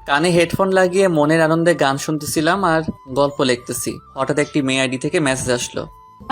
কানে হেডফোন লাগিয়ে মনের আনন্দে গান শুনতেছিলাম আর গল্প লিখতেছি। হঠাৎ একটি মেয়ে আইডি থেকে মেসেজ আসলো।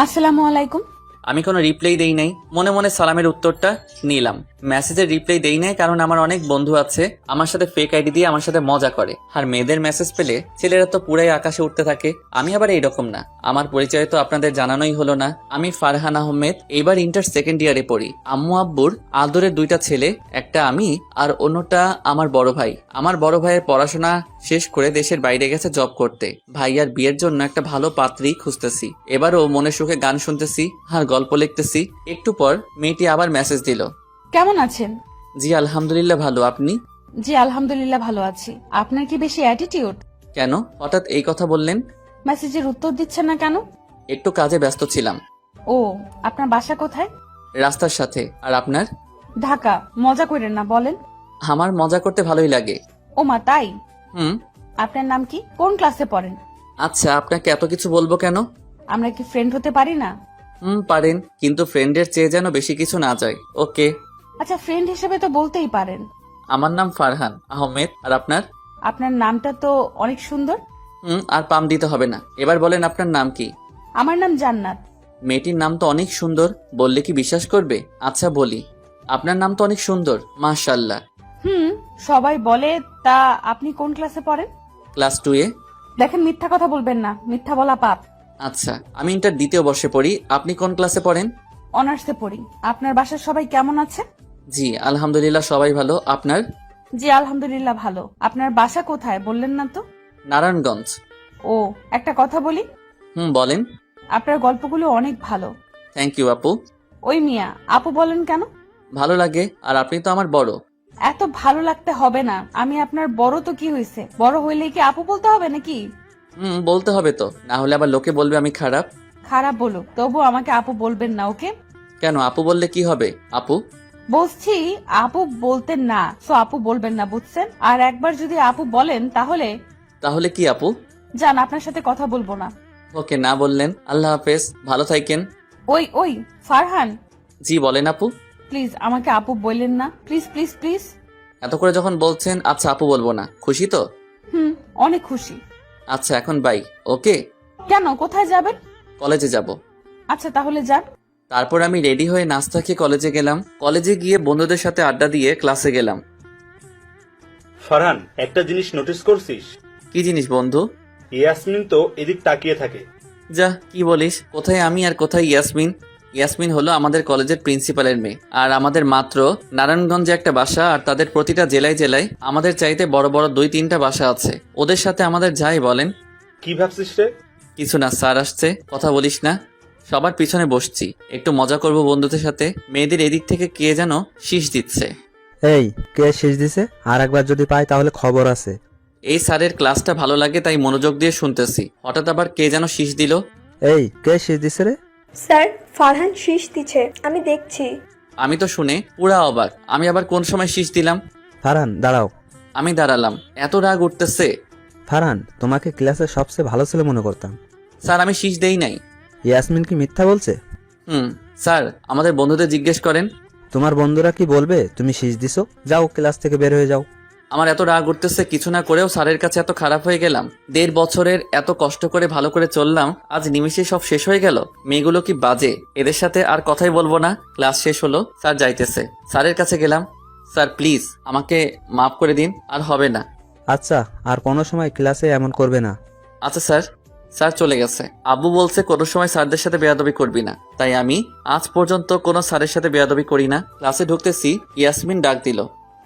আসসালামু আলাইকুম। আমি কোনো রিপ্লাই দেই নাই, মনে মনে সালামের উত্তরটা নিলাম। মেসেজের রিপ্লাই দেই নাই কারণ আমার অনেক বন্ধু আছে আমার সাথে ফেক আইডি দিয়ে আমার সাথে মজা করে, আর মেয়েদের মেসেজ পেলে ছেলেরা তো পুরাই আকাশে উঠতে থাকে। আমি আবার এইরকম না। আমার পরিচয় তো আপনাদের জানানোই হলো না। আমি ফারহান আহমেদ, এবার ইন্টার সেকেন্ড ইয়ারে পড়ি। আম্মু আব্বুর আদরের দুইটা ছেলে, একটা আমি আর অন্যটা আমার বড় ভাই। আমার বড় ভাইয়ের পড়াশোনা শেষ করে দেশের বাইরে গেছে জব করতে। ভাইয়ার বিয়ের জন্য একটা ভালো পাত্রী খুঁজতেছি। এবারও মনে সুখে গান শুনতেছি আর গল্প লিখতেছি। একটু পর মেয়েটি আবার মেসেজ দিল। কেমন আছেন? জি আলহামদুলিল্লাহ ভালো, আপনি? জি আলহামদুলিল্লাহ ভালো আছি। আপনার কি বেশি অ্যাটিটিউড? কেন হঠাৎ এই কথা বললেন? মেসেজের উত্তর দিচ্ছেন না কেন? একটু কাজে ব্যস্ত ছিলাম। ও, আপনার বাসা কোথায়? রাস্তার সাথে। আর আপনার? ঢাকা। মজা করেন না, বলেন। আমার মজা করতে ভালোই লাগে। ও মা, তাই? হুম। আপনার নাম কি? কোন ক্লাসে পড়েন? আচ্ছা, আপনাকে এত কিছু বলবো কেন? আমরা কি ফ্রেন্ড হতে পারি না? পারেন, কিন্তু ফ্রেন্ডের চেয়ে যেন বেশি কিছু না যায়। ওকে। আচ্ছা, ফ্রেন্ড হিসেবে তো বলতেই পারেন। আমার নাম ফারহান আহমেদ। আর আপনার? আপনার নামটা তো অনেক সুন্দর। আর পাম দিতে হবে না। এবার বলেন আপনার নাম কি? আমার নাম জান্নাত। মেয়েটির নাম তো অনেক সুন্দর, বললে কি বিশ্বাস করবে? আচ্ছা বলি, আপনার নাম তো অনেক সুন্দর, মাশাআল্লাহ। সবাই বলে। তা আপনি কোন ক্লাসে পড়েন? ক্লাস 2-এ। দেখেন, মিথ্যা কথা বলবেন না, মিথ্যা বলা পাপ। আচ্ছা, আমি ইন্টার দ্বিতীয় বর্ষে পড়ি। আপনি কোন ক্লাসে পড়েন? অনার্সে পড়ি। আপনার বাসার সবাই কেমন আছে? জি আলহামদুলিল্লাহ সবাই ভালো। আপনার? জি আলহামদুলিল্লাহ ভালো। আপনার বাসা কোথায় বললেন না তো? নারায়ণগঞ্জ। ও, একটা কথা বলি। বলেন। আপনার গল্পগুলো অনেক ভালো। থ্যাংক ইউ আপু। ওই মিয়া, আপু বলেন কেন? ভালো লাগে, আর আপনি তো আমার বড়। এত ভালো লাগতে হবে না। আমি আপনার বড় তো কি হয়েছে, বড় হইলে কি আপু বলতে হবে নাকি? বলতে হবে তো, না হলে আবার লোকে বলবে আমি খারাপ। খারাপ বলুক, তবু আমাকে আপু বলবেন না, ওকে? কেন, আপু বললে কি হবে? আপু? বলছি আপু বলতেন না, তো আপু বলবেন না, বুঝছেন? আর একবার যদি আপু বলেন তাহলে তাহলে কি আপু? যান, আপনার সাথে কথা বলবো না। ওকে, না বললেন। আল্লাহ হাফেজ, ভালো থাকেন। ওই ওই, ফারহান, জি বলেন আপু। প্লিজ আমাকে আপু বললেন না, প্লিজ প্লিজ প্লিজ। এত করে যখন বলছেন, আচ্ছা আপু বলবো না। খুশি তো? অনেক খুশি। আচ্ছা এখন বাই। ওকে। কেন, কোথায় যাবেন? কলেজে যাব। আচ্ছা তাহলে যান। তারপর আমি রেডি হয়ে নাস্তা খেয়ে কলেজে গেলাম। কলেজে গিয়ে বন্ধুদের সাথে আড্ডা দিয়ে ক্লাসে গেলাম। ফারহান, একটা জিনিস নোটিস করছিস? কি জিনিস বন্ধু? ইয়াসমিন তো এদিক তাকিয়ে থাকে। যা, কি বলিস? কোথায় আমি আর কোথায় ইয়াসমিন? ইয়াসমিন হলো আমাদের কলেজের প্রিন্সিপালের মেয়ে, আর আমাদের মাত্র নারায়ণগঞ্জে একটা বাসা, আর তাদের প্রতিটা জেলায় জেলায় আমাদের চাইতে বড় বড় 2-3টা বাসা আছে। ওদের সাথে আমাদের যাই বলেন। কি ভাবছিস রে? কিছু না, স্যার আসছে, কথা বলিস না। সবার পিছনে বসছি, একটু মজা করব বন্ধুদের সাথে। মেয়েদের এদিক থেকে কে যেন শীষ দিচ্ছে। এই, কে শেষ দিছে? আর একবার যদি পাই তাহলে খবর আছে। এই স্যারের ক্লাসটা ভালো লাগে তাই মনোযোগ দিয়ে শুনতেছি। হঠাৎ আবার কে যেন শীষ দিল। এই, কে শেষ দিছে রে? স্যার, ফারহান শীষ দিচ্ছে, আমি দেখছি। আমি তো শুনে পুরা অবাক। আমি আবার কোন সময় শীষ দিলাম? ফারহান দাঁড়াও। আমি দাঁড়ালাম। এত রাগ উঠতেছে। ফারহান, তোমাকে ক্লাসের সবচেয়ে ভালো ছেলে মনে করতাম। স্যার আমি শীষ দেই নাই। ইয়াসমিন কি মিথ্যা বলছে? স্যার আমাদের বন্ধুদের জিজ্ঞেস করেন। তোমার বন্ধুরা কি বলবে তুমি শীষ দিছো? যাও, ক্লাস থেকে বের হয়ে যাও। আমার এত রাগ উঠতেছে, কিছু না করেও স্যারের কাছে এত খারাপ হয়ে গেলাম। 1.5 বছরের এত কষ্ট করে ভালো করে চললাম, আজ নিমিষে সব শেষ হয়ে গেল। মেয়েগুলো কি বাজে, এদের সাথে আর কথাই বলবো না। ক্লাস শেষ হলো, স্যার যাইতেছে। স্যারের কাছে গেলাম। স্যার প্লিজ আমাকে মাফ করে দিন, আর হবে না। আচ্ছা, আর কোনো সময় ক্লাসে এমন করবে না। আচ্ছা স্যার। স্যার চলে গেছে। আব্বু বলছে কোনো সময় স্যারদের সাথে বেয়াদবি করবি না, তাই আমি আজ পর্যন্ত কোনো স্যারের সাথে বেয়াদবি করি না। ক্লাসে ঢুকতেছি, ইয়াসমিন ডাক দিল।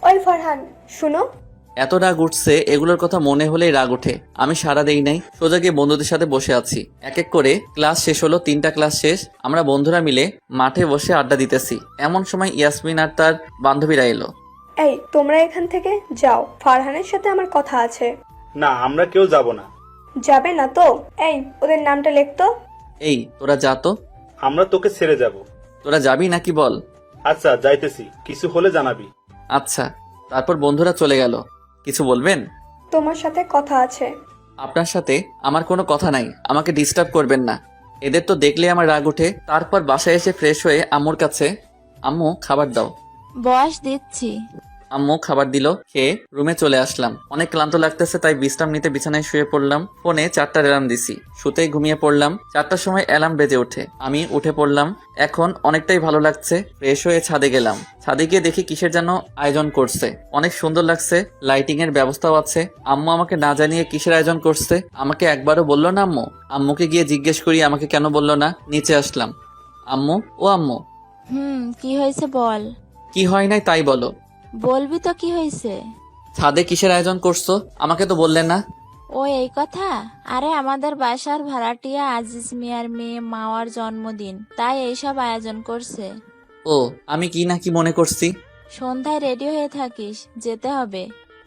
ওই ফারহান, শুনো। এত রাগ উঠছে, এগুলোর কথা মনে হলেই রাগ ওঠে। আমি সাড়া দেই নাই, সোজা গিয়ে বন্ধুদের সাথে বসে আছি। এক এক করে ক্লাস শেষ হলো। 3টা ক্লাস শেষ, আমরা বন্ধুরা মিলে মাঠে বসে আড্ডা দিতেছি। এমন সময় ইয়াসমিন আর তার বান্ধবীরা এলো। এই, তোমরা এখান থেকে যাও, ফারহানের সাথে আমার কথা আছে। না, আমরা কেউ যাব না। যাবে না তো? এই, ওদের নামটা লিখতো। এই তোরা যা তো। আমরা তোকে ছেড়ে যাব। তোরা যাবি নাকি বল? আচ্ছা যাইতেছি, কিছু হলে জানাবি। আচ্ছা। তারপর বন্ধুরা চলে গেল। কিছু বলবেন? তোমার সাথে কথা আছে। আপনার সাথে আমার কোনো কথা নাই, আমাকে ডিস্টার্ব করবেন না। এদের তো দেখলে আমার রাগ ওঠে। তারপর বাসায় এসে ফ্রেশ হয়ে আম্মুর কাছে, আম্মু খাবার দাও। বয়স দিচ্ছি। আম্মু খাবার দিল, খেয়ে রুমে চলে আসলাম। অনেক ক্লান্ত লাগতেছে তাই বিশ্রাম নিতে বিছানায় শুয়ে পড়লাম। ফোনে 4টার অ্যালার্ম দিছি, শুতেই ঘুমিয়ে পড়লাম। 4টার সময় অ্যালার্ম বেজে ওঠে, আমি উঠে পড়লাম। এখন অনেকটাই ভালো লাগছে। ফ্রেশ হয়ে ছাদে গেলাম। ছাদে গিয়ে দেখি কিসের যেন আয়োজন করছে, অনেক সুন্দর লাগছে, লাইটিং এর ব্যবস্থাও আছে। আম্মু আমাকে না জানিয়ে কিসের আয়োজন করছে আমাকে একবারও বললো না আম্মু। আম্মুকে গিয়ে জিজ্ঞেস করি আমাকে কেন বললো না। নিচে আসলাম। আম্মু, ও আম্মু। কি হয়েছে বল। কি হয় নাই তাই বলো। বলবি তো কি হয়েছে। ছাদে কিসের আয়োজন করছো আমাকে তো বললেন না। ও এই কথা। আরে আমাদের বাসার ভাড়াটিয়া আজিজ মিয়ার মেয়ে মাওয়ার জন্মদিন, তাই এইসব আয়োজন করছে। ও, আমি কি না কি মনে করছি। সন্ধ্যায় রেডি হয়ে থাকিস, যেতে হবে।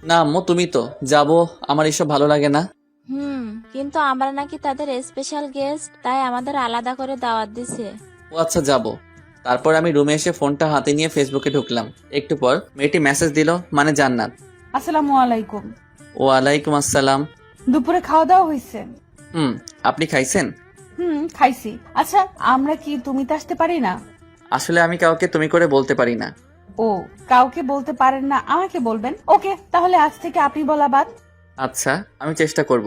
না আম্মু, তুমি তো যাবো, আমার এসব ভালো লাগে না। কিন্তু আমরা নাকি তাদের স্পেশাল গেস্ট, তাই আমাদের আলাদা করে দাওয়াত দিছে। ও আচ্ছা, যাবো। তারপর আমি রুমে এসে ফোনটা হাতে নিয়ে ফেসবুকে ঢুকলাম। একটু পর মেয়েটি মেসেজ দিল, মানে জান্নাত। আসসালামু আলাইকুম। ওয়ালাইকুম আসসালাম। দুপুরে খাওয়া দাওয়া হয়েছে? আপনি খাইছেন? খাইছি। আচ্ছা, আমরা কি তুমিতে আসতে পারি না? আসলে আমি কাউকে তুমি করে বলতে পারি না। ও, কাউকে বলতে পারেন না, আমাকে বলবেন। ওকে, তাহলে আজ থেকে আপনি বলা বাদ। আচ্ছা, আমি চেষ্টা করব।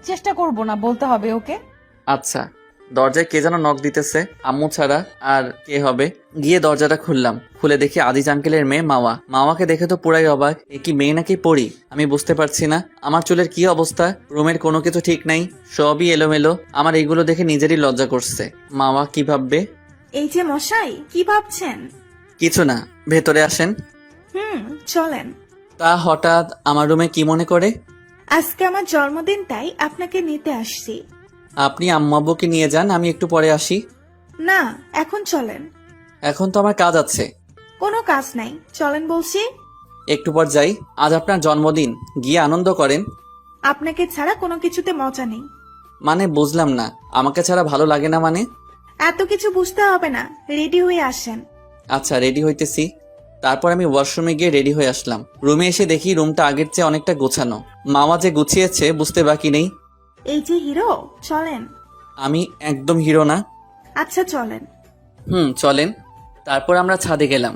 চেষ্টা করব না, বলতে হবে। ওকে। আচ্ছা। দরজায় কে যেন নক দিতেছে, আম্মু ছাড়া আর কে হবে। গিয়ে দরজাটা খুললাম। খুলে দেখি আদিজ আঙ্কেলের মেয়ে মাওয়া। মাওয়াকে দেখে তো পুরাই অবাক। এ কি মেয়ে নাকি পড়ি আমি বুঝতে পারছি না। আমার চুলের কি অবস্থা, রুমের কোনো কিছু ঠিক নাই, সবই এলোমেলো। আমার এগুলো দেখে নিজেরই লজ্জা করছে। মাওয়া কি ভাববে। এই যে মশাই, কি ভাবছেন? কিছু না, ভেতরে আসেন। চলেন। তা হঠাৎ আমার রুমে কি মনে করে? আজকে আমার জন্মদিন, তাই আপনাকে নিতে আসছি। আপনি আম্মু আব্বুকে নিয়ে যান, আমি একটু পরে আসি। না, এখন চলেন। এখন তো আমার কাজ আছে। কোনো কাজ নাই, চলেন বলছি। একটু পর যাই। আজ আপনার জন্মদিন, গিয়ে আনন্দ করেন। আপনাকে ছাড়া কোনো কিছুতে মজা নেই। মানে বুঝলাম না, আমাকে ছাড়া ভালো লাগে না মানে? এত কিছু বুঝতে হবে না, রেডি হয়ে আসেন। আচ্ছা, রেডি হইতেছি। তারপর আমি ওয়াশরুমে গিয়ে রেডি হয়ে আসলাম। রুমে এসে দেখি রুমটা আগের চেয়ে অনেকটা গোছানো। মামা যে গুছিয়েছে বুঝতে বাকি নেই। এই যে হিরো, চলেন। আমি একদম হিরো না। আচ্ছা চলেন। চলেন। তারপর আমরা ছাদে গেলাম।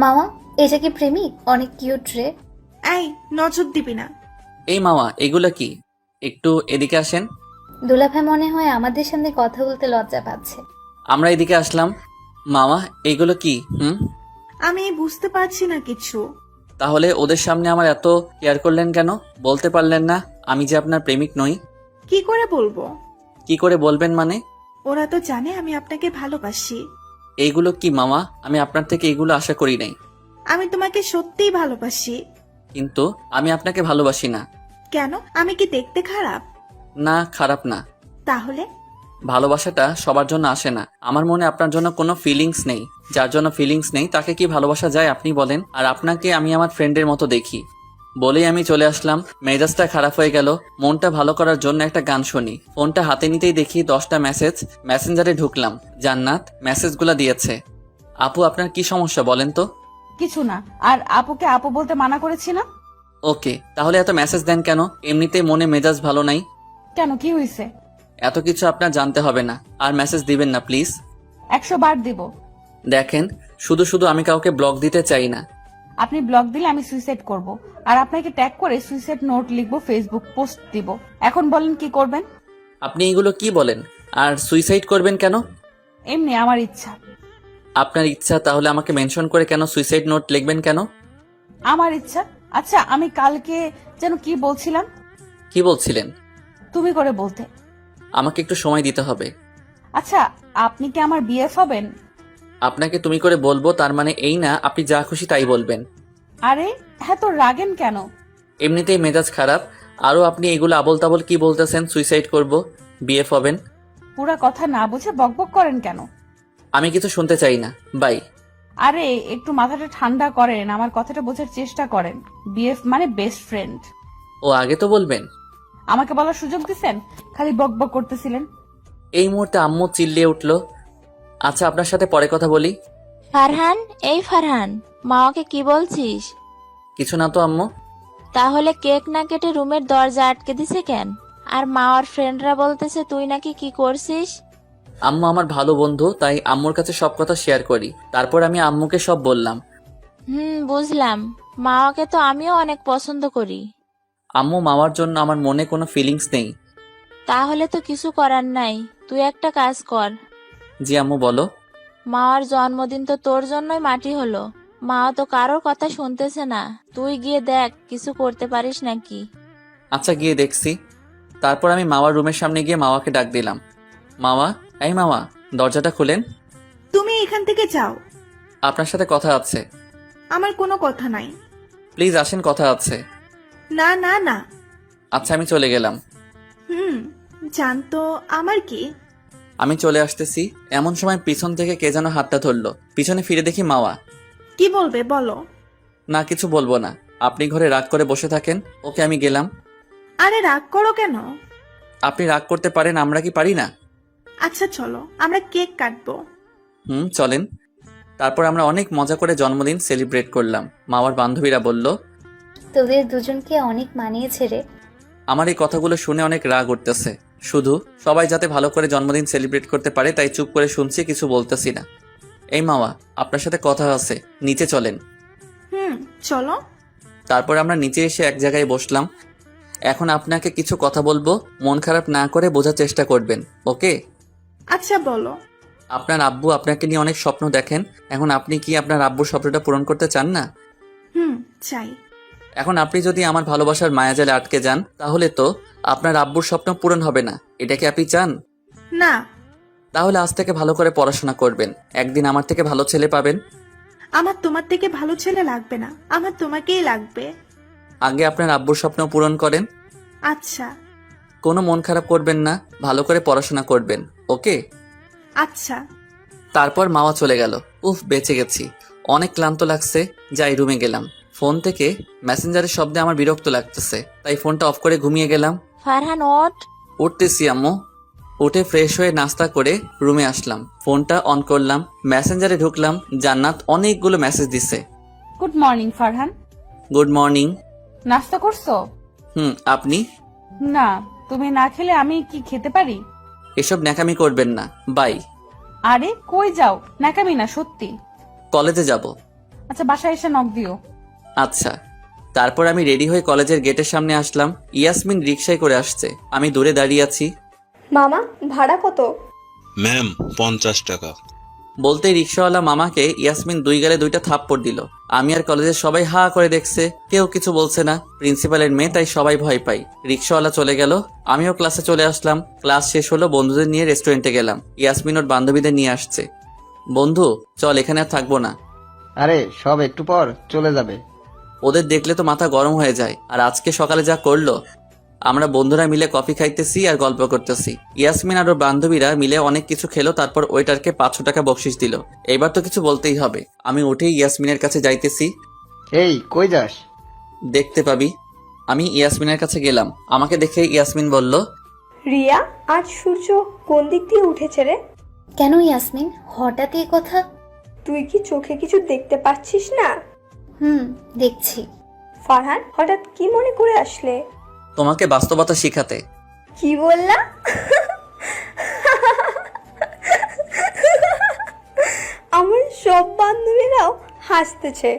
মামা, এটা কি প্রেমিক? অনেক কিউট রে। এই, নজর দিবি না। এই মামা, এগুলো কি? একটু এদিকে আসেন। দুলাভাই মনে হয় আমাদের সামনে কথা বলতে লজ্জা পাচ্ছে। আমরা এদিকে আসলাম। মামা, এগুলো কি? আমি বুঝতে পারছি না কিছু। তাহলে ওদের সামনে আমার এত কেয়ার করলেন কেন? বলতে পারলেন না আমি যে আপনার প্রেমিক নই? কি করে বলবো? কি করে বলবেন মানে? ওরা তো জানে আমি আপনাকে ভালোবাসি। এইগুলো কি মামা? আমি আপনার থেকে এগুলো আশা করি নাই। আমি তোমাকে সত্যিই ভালোবাসি। কিন্তু আমি আপনাকে ভালোবাসি না। কেন? আমি কি দেখতে খারাপ? না, খারাপ না। তাহলে? ভালোবাসাটা সবার জন্য আসে না। আমার মনে আপনার জন্য কোনো ফিলিংস নেই। যার জন্য ফিলিংস নেই তাকে কি ভালোবাসা যায় আপনি বলেন? আর আপনাকে আমি আমার ফ্রেন্ডের মতো দেখি। বলেই আমি চলে আসলাম। মেজাজটা খারাপ হয়ে গেল। মনটা ভালো করার জন্য একটা গান শুনি। ফোনটা হাতে নিতেই দেখি 10টা মেসেজ। মেসেঞ্জারে ঢুকলাম। জান্নাত মেসেজগুলো দিয়েছে। আপু, আপনার কি সমস্যা বলেন তো? কিছু না। আর আপুকে আপু বলতে মানা করেছি না? ওকে, তাহলে এত মেসেজ দেন কেন? এমনিতেই মনে মেজাজ ভালো নাই। কেন, কি হয়েছে? এত কিছু আপনার জানতে হবে না। আর মেসেজ দিবেন না প্লিজ। 100 বার দিব। দেখেন, শুধু শুধু আমি কাউকে ব্লক দিতে চাই না। আপনি ব্লক দিলে আমি সুইসাইড করব। আর আপনাকে ট্যাগ করে সুইসাইড নোট লিখবো, ফেসবুক পোস্ট দিব। এখন বলেন কি করবেন? আপনি এগুলো কি বলেন? আর সুইসাইড করবেন কেন? এমনি আমার ইচ্ছা। আপনার ইচ্ছা, তাহলে আমাকে মেনশন করে কেন সুইসাইড নোট লিখবেন কেন? আমার ইচ্ছা। আচ্ছা, আমি কালকে যেন কি বলছিলাম? কি বলছিলেন? তুমি করে বলতে। আমাকে একটু সময় দিতে হবে। আচ্ছা, আপনি কি আমার বিএফ হবেন? আপনাকে তুমি করে বলবো তার মানে এই না আপনি যা খুশি তাই বলবেন। আরে হ্যাঁ, তো রাগেন কেন? এমনিতেই মেজাজ খারাপ, আরও আপনি এগুলো আবল তাবল কি বলতেছেন? সুইসাইড করব, বিএফ হবেন। পুরা কথা না বুঝে বকবক করেন কেন? আমি কিছু শুনতে চাই না, বাই। আরে একটু মাথাটা ঠান্ডা করেন, আমার কথাটা বোঝার চেষ্টা করেন। বিএফ মানে বেস্ট ফ্রেন্ড। ও, আগে তো বলবেন। আমাকে বলার সুযোগ দিছেন, খালি বকবক করতেছিলেন। এই মুহূর্তে আম্মু চিল্লিয়ে উঠলো। আচ্ছা, আপনার সাথে পরে কথা বলি। ফারহান, এই ফারহান, মাওয়াকে কি বলছিস? কিছু না তো আম্মু। তাহলে কেক না কেটে রুমের দরজা আটকে দিছে কেন? আর মাওয়ার ফ্রেন্ডরা বলতেছে তুই নাকি কি করছিস? আম্মু আমার ভালো বন্ধু, তাই আম্মুর কাছে সব কথা শেয়ার করি। তারপর আমি আম্মুকে সব বললাম। বুঝলাম। মাওয়াকে তো আমিও অনেক পছন্দ করি। আম্মু, মাওয়ার জন্য আমার মনে কোনো ফিলিংস নেই। তাহলে তো কিছু করার নাই, তুই একটা কাজ কর। জি আম্মু, বলো। মাওয়ার জন্মদিন তো তোর জন্যই মাটি হলো। মাওয়া তো কারোর কথা শুনতেছে না, তুই গিয়ে দেখ কিছু করতে পারিস নাকি। আচ্ছা, গিয়ে দেখছি। তারপর আমি মাওয়ার রুমের সামনে গিয়ে মাওয়াকে ডাক দিলাম। মাওয়া, এই মাওয়া, দরজাটা খুলেন। তুমি এখান থেকে যাও, আপনার সাথে কথা আছে। আমার কোনো কথা নাই। প্লিজ আসেন, কথা আছে। না না না। আচ্ছা, আমি চলে গেলাম। জানতো আমার কি। আমি চলে আসতেছি, এমন সময় পিছন থেকে কে যেন হাতটা ধরলো। পিছনে ফিরে দেখি মাওয়া। কি বলবে বলো। না, কিছু বলবো না, আপনি ঘরে রাগ করে বসে থাকেন। ওকে, আমি গেলাম। আরে রাগ করো কেন। আপনি রাগ করতে পারেন, আমরা কি পারি না? আচ্ছা চলো আমরা কেক কাটবো। চলেন। তারপর আমরা অনেক মজা করে জন্মদিন সেলিব্রেট করলাম। মাওয়ার বান্ধবীরা বলল, তোদের দুজনকে অনেক মানিয়েছে রে। আমার এই কথাগুলো শুনে অনেক রাগ উঠতেছে। শুধু সবাই যাতে ভালো করে জন্মদিন সেলিব্রেট করতে পারে তাই চুপ করে শুনছি, কিছু বলতেছি না। এই মাওয়া, আপনার সাথে কথা আছে, নিচে চলেন। চলো। তারপর আমরা নিচে এসে এক জায়গায় বসলাম। এখন আপনাকে কিছু কথা বলবো, মন খারাপ না করে বোঝার চেষ্টা করবেন, ওকে? আচ্ছা বলো। আপনার আব্বু আপনাকে নিয়ে অনেক স্বপ্ন দেখেন। এখন আপনি কি আপনার আব্বুর স্বপ্নটা পূরণ করতে চান না? চাই। এখন আপনি যদি আমার ভালোবাসার মায়াজালে আটকে যান তাহলে তো আপনার আব্বুর স্বপ্ন পূরণ হবে না। এটা কি আপনি চান? না। তাহলে আজ থেকে ভালো করে পড়াশোনা করবেন, একদিন আমার থেকে ভালো ছেলে পাবেন। আমার তোমার থেকে ভালো ছেলে লাগবে না, আমার তোমাকেই লাগবে। আগে আপনার আব্বুর স্বপ্ন পূরণ করেন। আচ্ছা। কোনো মন খারাপ করবেন না, ভালো করে পড়াশোনা করবেন, ওকে? আচ্ছা। তারপর মাওয়া চলে গেল। উফ, বেঁচে গেছি। অনেক ক্লান্ত লাগছে, যাই রুমে গেলাম। ফোন থেকে মেসেঞ্জারের শব্দে আমার বিরক্ত লাগতেছে, তাই ফোনটা অফ করে ঘুমিয়ে গেলাম। ফারহান ওঠ। উঠতেছি আম্মু। উঠে ফ্রেশ হয়ে নাস্তা করে রুমে আসলাম, ফোনটা অন করলাম, মেসেঞ্জারে ঢুকলাম। জান্নাত অনেকগুলো মেসেজ দিছে। Good morning Farhan. Good morning. নাস্তা করছো? আপনি? না, তুমি না খেলে আমি কি খেতে পারি? এসব ন্যাকামি করবেন না, বাই। আরে কই যাও? নাকামি না, সত্যি। কলেজে যাব। আচ্ছা, বাসায় এসে নক দিও। আচ্ছা। তারপর আমি রেডি হয়ে কলেজের গেটের সামনে আসলাম। ইয়াসমিন রিকশায় করে আসছে, আমি দূরে দাঁড়িয়ে আছি। মামা ভাড়া কত? ম্যাম 50 টাকা। বলতেই রিকশাওয়ালা মামাকে ইয়াসমিন 2 গালে 2টা থাপ্পড় দিল। আমি আর কলেজের সবাই হা করে দেখছে, কেউ কিছু বলছে না। প্রিন্সিপালের মেয়ে, তাই সবাই ভয় পাই। রিকশাওয়ালা চলে গেল, আমিও ক্লাসে চলে আসলাম। ক্লাস শেষ হলো, বন্ধুদের নিয়ে রেস্টুরেন্টে গেলাম। ইয়াসমিন ওর বান্ধবীদের নিয়ে আসছে। বন্ধু চল, এখানে আর থাকবো না। আরে সব একটু পর চলে যাবে। ওদের দেখলে তো মাথা গরম হয়ে যায়। আর আজকে সকালে যা করলো। আমরা বন্ধুরা মিলে কফি খাইতেছি আর গল্প করতেছি। ইয়াসমিন আর ওর বান্ধবীরা মিলে অনেক কিছু খেলো, তারপর ওয়েটারকে 500 টাকা বকশিশ দিল। এবার তো কিছু বলতেই হবে। আমি উঠেই ইয়াসমিনের কাছে যাইতেছি। এই কই যাস? দেখতে পাবি। আমি ইয়াসমিনের কাছে গেলাম, আমাকে দেখে ইয়াসমিন বলল, রিয়া, আজ সূর্য কোন দিক দিয়ে উঠেছে রে? কেন ইয়াসমিন, হঠাৎ এই কথা? তুই কি চোখে কিছু দেখতে পাচ্ছিস না? দেখছি। ফারহান, হঠাৎ কি মনে করে আসলে? তোমাকে বাস্তবতা শিখাতে। কি বললা? আমার সব বান্ধবীরাও হাসতেছে।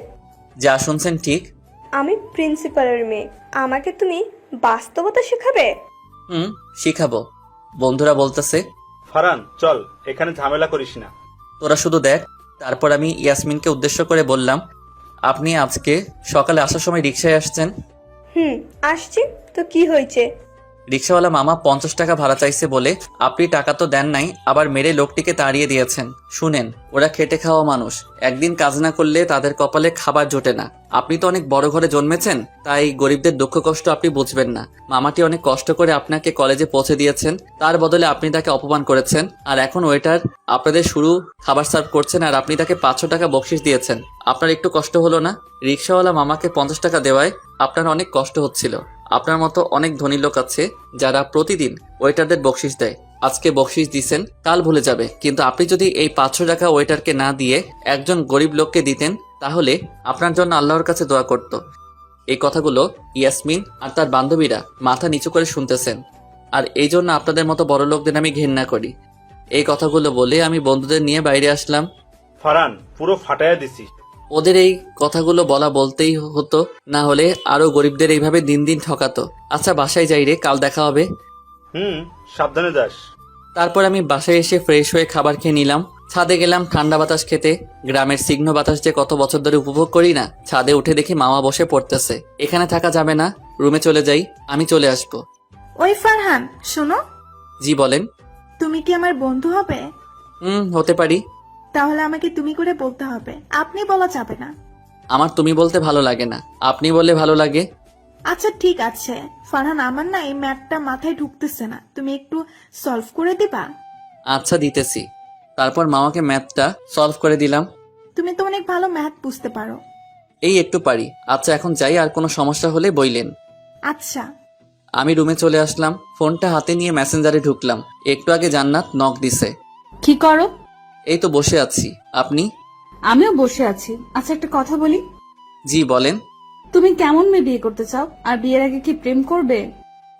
যা শুনছেন ঠিক। আমি প্রিন্সিপালের মেয়ে, আমাকে তুমি বাস্তবতা শেখাবে? শিখাবো। বন্ধুরা বলতেছে, ফারহান চল, এখানে ঝামেলা করিস না। তোরা শুধু দেখ। তারপর আমি ইয়াসমিনকে উদ্দেশ্য করে বললাম, আপনি আজকে সকালে আসার সময় রিকশায় আসছেন? আসছি তো কি হয়েছে? রিকশাওয়ালা মামা 50 টাকা ভাড়া চাইছে বলে আপনি টাকা তো দেন নাই, আবার মেরে লোকটিকে তাড়িয়ে দিয়েছেন। শুনেন, ওরা খেটে খাওয়া মানুষ, একদিন কাজ না করলে তাদের কপালে খাবার জোটে না। আপনি তো অনেক বড় ঘরে জন্মেছেন, তাই গরিবদের দুঃখ কষ্ট আপনি বুঝবেন না। মামাটি অনেক কষ্ট করে আপনাকে কলেজে পৌঁছে দিয়েছেন, তার বদলে আপনি তাকে অপমান করেছেন। আর এখন ওয়েটার আপনাদের শুরু খাবার সার্ভ করছেন আর আপনি তাকে 500 টাকা বকশিশ দিয়েছেন। আপনার একটু কষ্ট হলো না? রিকশাওয়ালা মামাকে 50 টাকা দেওয়ায় আপনার অনেক কষ্ট হচ্ছিল। আপনার মতো অনেক ধনী লোক আছে যারা প্রতিদিন ওয়েটারদের বকশিশ দেয়। আজকে বকশিশ দিছেন, কাল ভুলে যাবে। কিন্তু আপনি যদি এই 500 টাকা ওয়েটারকে না দিয়ে একজন গরিব লোককে দিতেন, তাহলে আপনার জন্য আল্লাহর কাছে দোয়া করত। এই কথাগুলো ইয়াসমিন আর তার বান্ধবীরা মাথা নিচু করে শুনতেছেন। আর এই জন্য আপনাদের মতো বড় লোকদের আমি ঘেন্না করি। এই কথাগুলো বলে আমি বন্ধুদের নিয়ে বাইরে আসলাম। ফারহান পুরো ফাটাইয়া দিছিস। ওদের এই কথাগুলো বলা বলতেই হতো, না হলে আরো গরিবদের এইভাবে দিন দিন ঠকাতো। আচ্ছা বাসায় যাই রে, কাল দেখা হবে। সাবধানে যাস। তারপর আমি বাসায় এসে ফ্রেশ হয়ে খাবার খেয়ে নিলাম। ছাদে গেলাম ঠান্ডা বাতাস খেতে। গ্রামের সিগ্ন বাতাস যে কত বছর ধরে উপভোগ করি না। ছাদে উঠে দেখি মামা বসে পড়তেছে। এখানে থাকা যাবে না, রুমে চলে যাই, আমি চলে আসবো। ওই ফারহান, শোনো, জি বলেন। তুমি কি আমার বন্ধু হবে? হতে পারি। তাহলে আমাকে তুমি করে বলতে হবে, আপনি বলা যাবে না। আমার তুমি বলতে ভালো লাগে না, আপনি বললে ভালো লাগে। আচ্ছা ঠিক আছে ফারহান, আমার না এই ম্যাথটা মাথায় ঢুকতেছে না, তুমি একটু সলভ করে দিবা? আচ্ছা দিতেছি। তারপর মামাকে ম্যাথটা সলভ করে দিলাম। তুমি তো অনেক ভালো ম্যাথ বুঝতে পারো। এই একটু পারি। আচ্ছা এখন যাই, আর কোনো সমস্যা হলে বইলেন। আচ্ছা। আমি রুমে চলে আসলাম, ফোনটা হাতে নিয়ে মেসেঞ্জারে ঢুকলাম। একটু আগে জান্নাত নক দিছে। কি করো? এই তো বসে আছি, আপনি? আমিও বসে আছি। আচ্ছা একটা কথা বলি, জি বলেন। তুমি কেমন মেয়ে বিয়ে করতে চাও, আর বিয়ের আগে কি প্রেম করবে?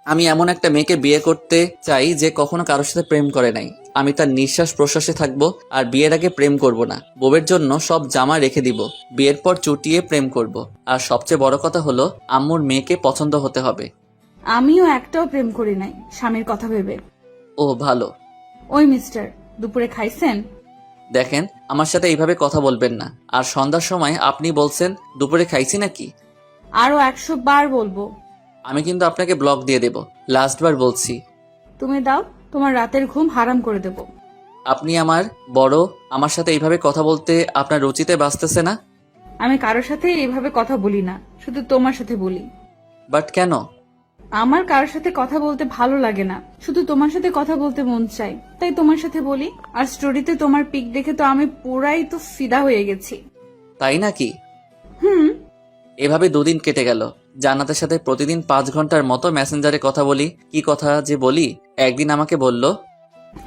আমি এমন একটা মেয়েকে বিয়ে করতে চাই যে কখনো কারোর সাথে প্রেম করে নাই। আমি তার নিঃশ্বাস প্রশ্বাসে থাকবো, আর বিয়ের আগে প্রেম করব না। বউয়ের জন্য সব জামা রেখে দিব, বিয়ের পর চুটিয়ে প্রেম করব। আর সবচেয়ে বড় কথা হলো আম্মুর মেয়েকে পছন্দ হতে হবে। আমিও একটাও প্রেম করি নাই, স্বামীর কথা ভেবে। ও ভালো। ওই মিস্টার, দুপুরে খাইছেন? দেখেন আমার সাথে এইভাবে কথা বলবেন না। আর সন্ধ্যার সময় আপনি বলছেন দুপুরে খাইছি নাকি? আরো 100 বার বলবো। আমি কিন্তু আপনাকে ব্লক দিয়ে দেব, লাস্ট বার বলছি। তুমি দাও, তোমার রাতের ঘুম হারাম করে দেব। আপনি আমার বড়, আমার সাথে এইভাবে কথা বলতে আপনার রুচিতে বাঁচতেছে না। আমি কারোর সাথে এইভাবে কথা বলি না, শুধু তোমার সাথে বলি। বাট কেন? আমার কারোর সাথে কথা বলতে ভালো লাগে না, শুধু তোমার সাথে কথা বলতে মন চাই, তাই তোমার সাথে বলি। আর স্টোরিতে তোমার পিক দেখে তো আমি পুরাই তো ফিদা হয়ে গেছি। তাই নাকি? হুম। এভাবে 2 দিন কেটে গেল। জান্নাতের সাথে প্রতিদিন 5 ঘন্টার মতো মেসেঞ্জারে কথা বলি। কি কথা যে বলি, একদিন আমাকে বলল,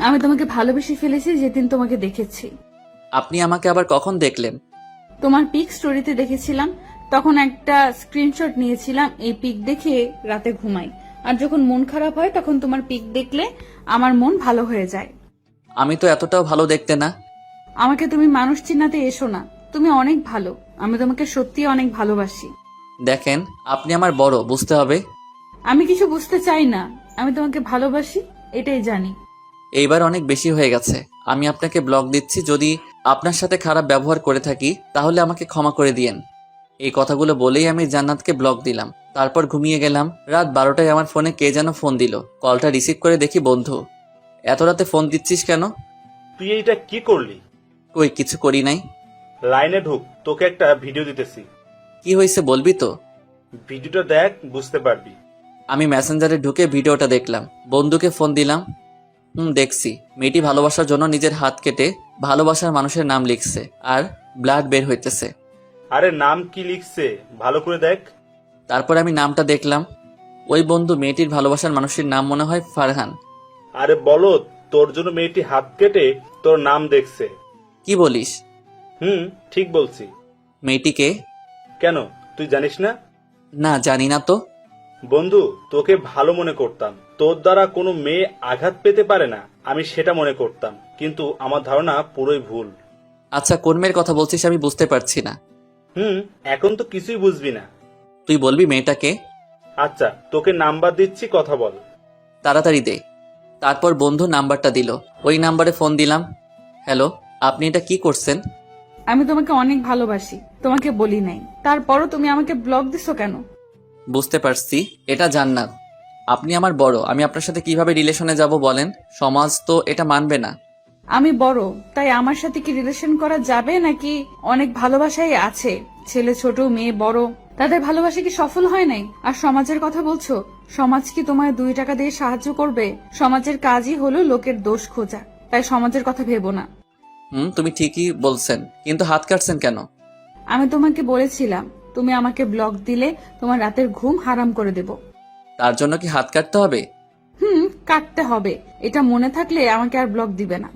আমি তোমাকে ভালোবেসে ফেলেছি যেদিন তোমাকে দেখেছি। আপনি আমাকে আবার কখন দেখলেন? তোমার পিক স্টোরিতে দেখেছিলাম, তখন একটা স্ক্রিনশট নিয়েছিলাম। এই পিক দেখে রাতে ঘুমাই, আর যখন মন খারাপ হয় তখন তোমার পিক দেখলে আমার মন ভালো হয়ে যায়। আমি তো এতটাও ভালো দেখতে না। আমাকে তুমি মানুষ চিনাতে এসো না, তুমি অনেক ভালো, আমি তোমাকে সত্যি অনেক ভালোবাসি। দেখেন আপনি আমার বড়, বুঝতে হবে। আমি কিছু বুঝতে চাই না, আমি তোমাকে ভালোবাসি, এটাই জানি। এইবার অনেক বেশি হয়ে গেছে। আমি আপনাকে ব্লক দিচ্ছি। যদি আপনার সাথে খারাপ ব্যবহার করে থাকি তাহলে আমাকে ক্ষমা করে দিয়েন। এই কথাগুলো বলেই আমি জান্নাতকে ব্লক দিলাম। তারপর ঘুমিয়ে গেলাম। রাত 12টায় আমার ফোনে কে যেন ফোন দিল। কলটা রিসিভ করে দেখি বন্ধু। এত রাতে ফোন দিচ্ছিস কেন? তুই এইটা কি করলি? কই কিছু করি নাই। লাইনে ঢুক, তোকে একটা ভিডিও দিতেছি। কি হয়েছে বলবি তো? ভিডিওটা দেখ, বুঝতে পারবি। আমি মেসেঞ্জারে ঢুকে ভিডিওটা দেখলাম। বন্ধুকে ফোন দিলাম। দেখছি মেয়েটি ভালোবাসার জন্য নিজের হাত কেটে ভালোবাসার মানুষের নাম লিখছে, আর ব্লাড বের হইতেছে। আরে নাম কি লিখছে ভালো করে দেখ। তারপর আমি নামটা দেখলাম। ওই বন্ধু মেয়েটির ভালোবাসার মানুষের নাম মনে হয় ফারহান। আরে বলো, তোর জন্য মেয়েটি হাত কেটে তোর নাম দেখছে। কি বলিস? ঠিক বলছি। মেয়েটিকে? কেন, তুই জানিস না? না জানি না তো। বন্ধু, তোকে ভালো মনে করতাম। তোর দ্বারা কোনো মেয়ে আঘাত পেতে পারে না, আমি সেটা মনে করতাম। কিন্তু আমার ধারণা পুরোই ভুল। আচ্ছা কোন মেয়ের কথা বলছিস আমি বুঝতে পারছি না। এখন তো কিছুই বুঝবি না। তুই বলবি মেয়েটাকে? আচ্ছা তোকে নাম্বার দিচ্ছি, কথা বল। তাড়াতাড়ি দে। তারপর বন্ধু নাম্বারটা দিল। ওই নাম্বারে ফোন দিলাম। হ্যালো, আপনি এটা কি করছেন? আমি তোমাকে অনেক ভালোবাসি, তোমাকে বলি নাই, তারপরও তুমি আমাকে ব্লক দিছো কেন? বুঝতে পারছি, এটা জান্নাত। আপনি আমার বড়, আমি আপনার সাথে কিভাবে রিলেশনে যাব বলেন? সমাজ তো এটা মানবে না। আমি বড়, তাই আমার সাথে কি রিলেশন করা যাবে নাকি? অনেক ভালোবাসাই আছে, ছেলে ছোট মেয়ে বড়, তাদের ভালোবাসা কি সফল হয় নাই? আর সমাজের কথা বলছো, সমাজ কি তোমায় 2 টাকা দিয়ে সাহায্য করবে? সমাজের কাজই হলো লোকের দোষ খোঁজা, তাই সমাজের কথা ভেবো না। তুমি ঠিকই বলছেন, কিন্তু হাত কাটছেন কেন? আমি তোমাকে বলেছিলাম তুমি আমাকে ব্লক দিলে তোমার রাতের ঘুম হারাম করে দেব। তার জন্য কি হাত কাটতে হবে? কাটতে হবে, এটা মনে থাকলে আমাকে আর ব্লক দিবে না।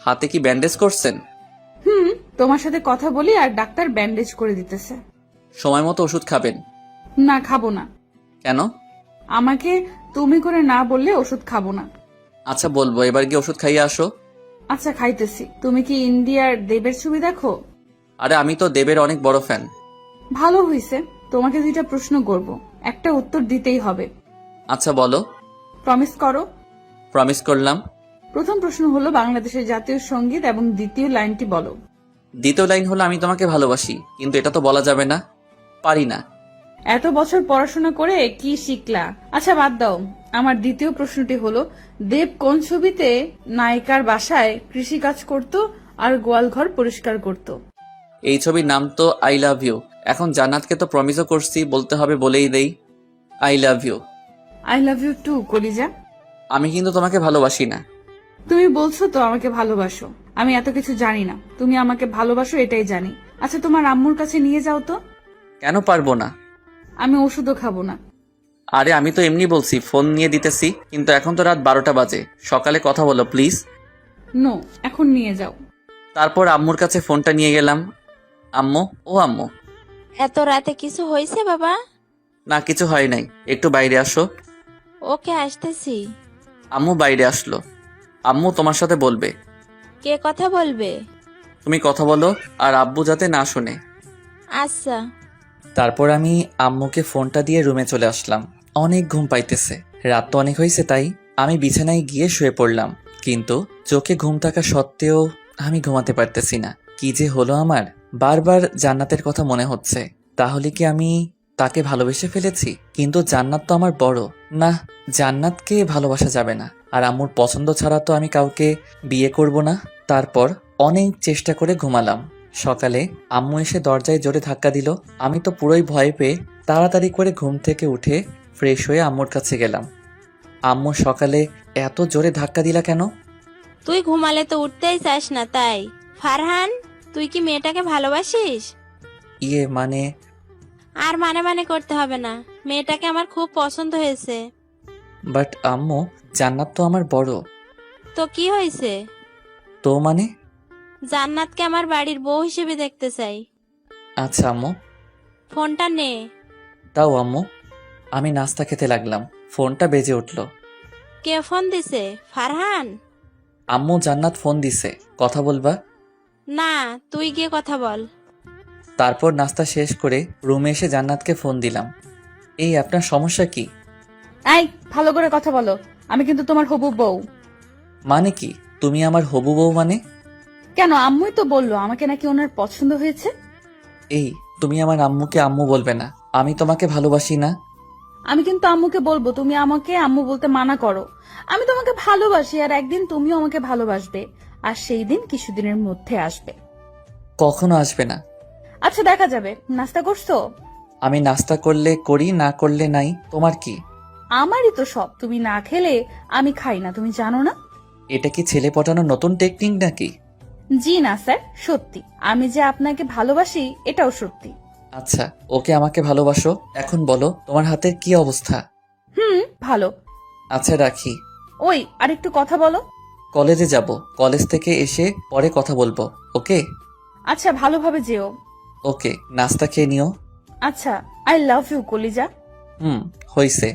হাতে কি ব্যান্ডেজ করছেন? তোমার সাথে কথা বলি আর ডাক্তার ব্যান্ডেজ করে দিতেছে। সময় মতো ওষুধ খাবেন। না, খাবো না। কেন? আমাকে তুমি করে না বললে ওষুধ খাবো না। আচ্ছা বলবো, এবার গিয়ে ওষুধ খাইয়ে আসো। আচ্ছা খাইতেছি। তুমি কি ইন্ডিয়ার দেবের ছবি দেখো? আরে আমি তো দেবের অনেক বড় ফ্যান। ভালো হয়েছে, তোমাকে 2টা প্রশ্ন করব, একটা উত্তর দিতেই হবে। আচ্ছা বলো। প্রমিস করো। প্রমিস করলাম। প্রথম প্রশ্ন হলো বাংলাদেশের জাতীয় সঙ্গীত এবং দ্বিতীয় লাইনটি বলো। দ্বিতীয় লাইন হলো আমি তোমাকে ভালোবাসি, কিন্তু এটা তো বলা যাবে না, পারি না। এত বছর পড়াশোনা করে কি শিখলা? আচ্ছা বাদ দাও। আমার দ্বিতীয় প্রশ্নটি হলো, দেব কোন ছবিতে নায়িকার বাসায় কৃষিকাজ করত আর গোয়ালঘর পরিষ্কার করত? এই ছবির নাম তো আই লাভ ইউ। এখন জান্নাতকে তো প্রমিসও করছি, বলতে হবে বলেই দেই, I love you. I love you too কলিজা। আমি কিন্তু তোমাকে ভালোবাসি না। তুমি বলছো তো আমাকে ভালোবাসো, আমি এত কিছু জানি না, তুমি আমাকে ভালোবাসো এটাই জানি। আচ্ছা তোমার আম্মুর কাছে নিয়ে যাও তো। কেন পারবো না? আমি ওষুধও খাবো না। আরে আমি তো এমনি বলছি, ফোন নিয়ে দিতেছি, কিন্তু এখন তো রাত 12টা বাজে, সকালে কথা বলো প্লিজ। নো, এখন নিয়ে যাও। তারপর আম্মুর কাছে ফোনটা নিয়ে গেলাম। আম্মু, ও আম্মু। এত রাতে কিছু হয়েছে বাবা? না কিছু হয় নাই, একটু বাইরে আসো। ওকে, আসতেছি। আম্মু বাইরে আসলো। আম্মু তোমার সাথে বলবে। কে কথা বলবে? তুমি কথা বলো, আর আব্বু যাতে না শুনে। আচ্ছা। তারপর আমি আম্মুকে ফোনটা দিয়ে রুমে চলে আসলাম। অনেক ঘুম পাইতেছে, রাত তো অনেক হয়েছে, তাই আমি বিছানায় গিয়ে শুয়ে পড়লাম। কিন্তু চোখে ঘুম থাকা সত্ত্বেও আমি ঘুমাতে পারতেছি না। কি যে হলো আমার, বারবার জান্নাতের কথা মনে হচ্ছে। তাহলে কি আমি তাকে ভালোবেসে ফেলেছি? কিন্তু জান্নাত তো আমার বড়। না, জান্নাতকে ভালোবাসা যাবে না, আর আম্মুর পছন্দ ছাড়া তো আমি কাউকে বিয়ে করব না। তারপর অনেক চেষ্টা করে ঘুমালাম। সকালে আম্মু এসে দরজায় জোরে ধাক্কা দিল। আমি তো পুরোই ভয় পেয়ে তাড়াতাড়ি করে ঘুম থেকে উঠে ফ্রেশ হয়ে আম্মুর কাছে গেলাম। আম্মু সকালে এত জোরে ধাক্কা দিলা কেন? তুই ঘুমালে তো উঠতেই চাস না, তাই। ফারহান, তুই কি মেয়েটাকে ভালোবাসিস? ইয়ে মানে আর মানে করতে হবে না, মেয়েটাকে আমার খুব পছন্দ হয়েছে। বাট আম্মু, জান্নাত তো আমার বড়। তো কি হয়েছে? তো মানে? জান্নাতকে আমার বাড়ির বউ হিসেবে দেখতে চাই। আচ্ছা আম্মু। ফোনটা নে। তাও আম্মু। আমি নাস্তা খেতে লাগলাম, ফোনটা বেজে উঠল। কে ফোন দিছে? ফারহান? আম্মু, জান্নাত ফোন দিছে, কথা বলবা? না, তুই গিয়ে কথা বল। তারপর নাস্তা শেষ করে রুমে এসে জান্নাতকে ফোন দিলাম। এই আপনার সমস্যা কি? এই, ভালো করে কথা বলো, আমি কিন্তু তোমার হবু বউ। মানে কি? তুমি আমার হবু বউ মানে? কেন, আম্মুই তো বললো আমাকে নাকি ওনার পছন্দ হয়েছে। এই, তুমি আমার আম্মুকে আম্মু বলবে না, আমি তোমাকে ভালোবাসি না। আমি কিন্তু আম্মুকে বলবো, তুমি আমাকে আম্মু বলতে মানা করো। আমি তোমাকে ভালোবাসি, আর একদিন তুমিও আমাকে ভালোবাসবে, আর সেই দিন কিছুদিনের মধ্যে আসবে। কখনো আসবে না। আচ্ছা দেখা যাবে। নাস্তা করছো? আমি নাস্তা করলে করি, না করলে নাই, তোমার কি? আমারই তো সব, তুমি না খেলে আমি খাই না, তুমি জানো না? এটা কি ছেলে পটানোর নতুন টেকনিক নাকি? জি না স্যার, সত্যি আমি যে আপনাকে ভালোবাসি এটাও সত্যি। আচ্ছা, ওকে আমাকে ভালোবাসো। এখন বলো তোমার হাতের কি অবস্থা? ভালো। আচ্ছা রাখি। ওই, আরেকটু কথা বলো। কলেজে যাব, কলেজ থেকে এসে পরে কথা বলবো, ওকে? আচ্ছা, ভালোভাবে যেও। ওকে, নাস্তা খেয়ে নিও। আচ্ছা, আই লাভ ইউ কলিজা। হইছে।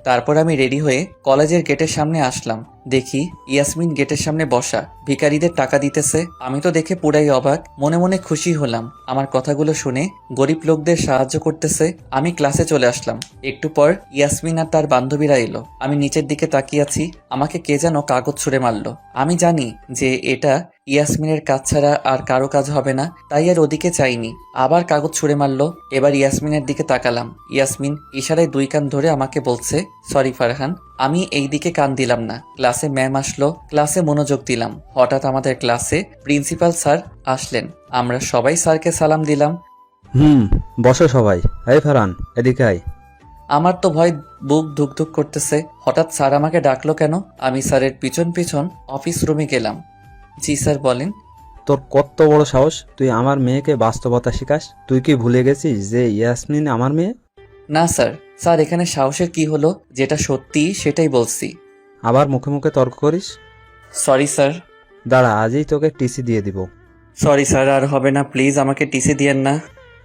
তারপর আমি রেডি হয়ে কলেজের গেটের সামনে আসলাম। দেখি ইয়াসমিন গেটের সামনে বসা, ভিখারিদের টাকা দিতেছে। আমি তো দেখে পুরাই অবাক, মনে মনে খুশি হলাম। আমার কথাগুলো শুনে গরিব লোকদের সাহায্য করতেছে। আমি ক্লাসে চলে আসলাম। একটু পর ইয়াসমিন আর তার বান্ধবীরা এলো। আমি নিচের দিকে তাকিয়ে আছি, আমাকে কে যেন কাগজ ছুঁড়ে মারলো। আমি জানি যে এটা ইয়াসমিনের কাজ ছাড়া আর কারো কাজ হবে না, তাই আর ওদিকে চাইনি। আবার কাগজ ছুঁড়ে মারলো। এবার ইয়াসমিনের দিকে তাকালাম। ইয়াসমিন ইশারায় 2 কান ধরে আমাকে বলছে, সরি ফারহান। আমি এই দিকে কান দিলাম না। ক্লাসে ম্যাম আসলো, ক্লাসে মনোযোগ দিলাম। হঠাৎ আমাদের ক্লাসে প্রিন্সিপাল স্যার আসলেন। আমরা সবাই স্যারকে সালাম দিলাম। বসো সবাই। এই ফারহান, এদিকে আয়। আমার তো ভয় বুক ধুকধুক করতেছে। হঠাৎ স্যার আমাকে ডাকলো কেন? আমি স্যারের পিছন পিছন অফিস রুমে গেলাম। জি স্যার বলেন। তোর কত বড় সাহস, তুই আমার মেয়েকে বাস্তবতা শিখাস? তুই কি ভুলে গেছিস যে ইয়াসমিন আমার মেয়ে? না স্যার, স্যার এখানে সাহসের কি হলো? যেটা সত্যি সেটাই বলছি। আবার মুখে মুখে তর্ক করিস? Sorry sir. দাঁড়া, আজই তোকে টিসি দিয়ে দিব। সরি স্যার, আর হবে না, প্লিজ আমাকে টিসি দিয়েন না।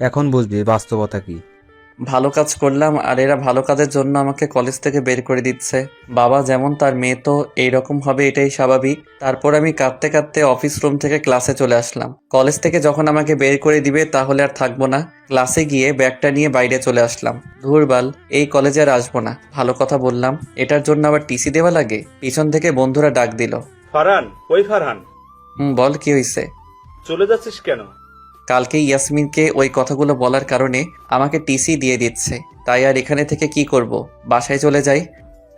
এখন বুঝবি বাস্তবতা কি। ভালো কাজ করলাম আর এরা ভালো কাজের জন্য আমাকে কলেজ থেকে বের করে দিচ্ছে। বাবা যেমন তার মেয়ে তো এইরকম হবে এটাই স্বাভাবিক। তারপর আমি কাঁদতে কাঁদতে অফিস রুম থেকে ক্লাসে চলে আসলাম। কলেজ থেকে যখন আমাকে বের করে দিবে তাহলে আর থাকবো না। ক্লাসে গিয়ে ব্যাগটা নিয়ে বাইরে চলে আসলাম। ধুরবাল, এই কলেজে আর আসবো না। ভালো কথা বললাম, এটার জন্য আবার টিসি দেওয়া লাগে? পিছন থেকে বন্ধুরা ডাক দিল। ফারহান, ওই ফারহান, বল কি হয়েছে? চলে যাচ্ছিস কেন? কালকে ইয়াসমিনকে ওই কথাগুলো বলার কারণে আমাকে টিসি দিয়ে দিচ্ছে। তাই আর এখানে থেকে কি করব, বাসায় চলে যাই।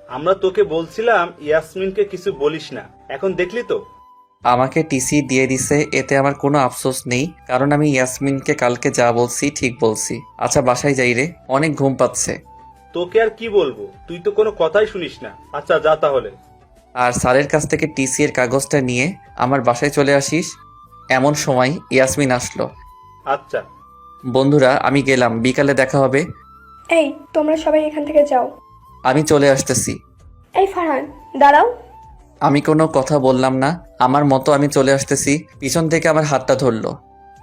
আমরা তোকে বলছিলাম ইয়াসমিনকে কিছু বলিস না, এখন দেখলি তো। আমাকে টিসি দিয়ে দিছে, এতে আমার কোনো আফসোস নেই, কারণ আমি ইয়াসমিনকে কালকে যা বলছি ঠিক বলছি। আচ্ছা বাসায় যাই রে, অনেক ঘুম পাচ্ছে। তোকে আর কি বলবো, তুই তো কোনো কথাই শুনিস না। আচ্ছা যা তাহলে। আর স্যারের কাছ থেকে টিসি এর কাগজটা নিয়ে আমার বাসায় চলে আসিস। এমন সময় ইয়াসমিন আসলো। আচ্ছা। বন্ধুরা আমি গেলাম, বিকালে দেখা হবে। এই তোমরা সবাই এখান থেকে যাও। আমি চলে আসতেছি। এই ফারহান দাঁড়াও। আমি কোনো কথা বললাম না, আমার মতো আমি চলে আসতেছি। পিছন থেকে আমার হাতটা ধরলো।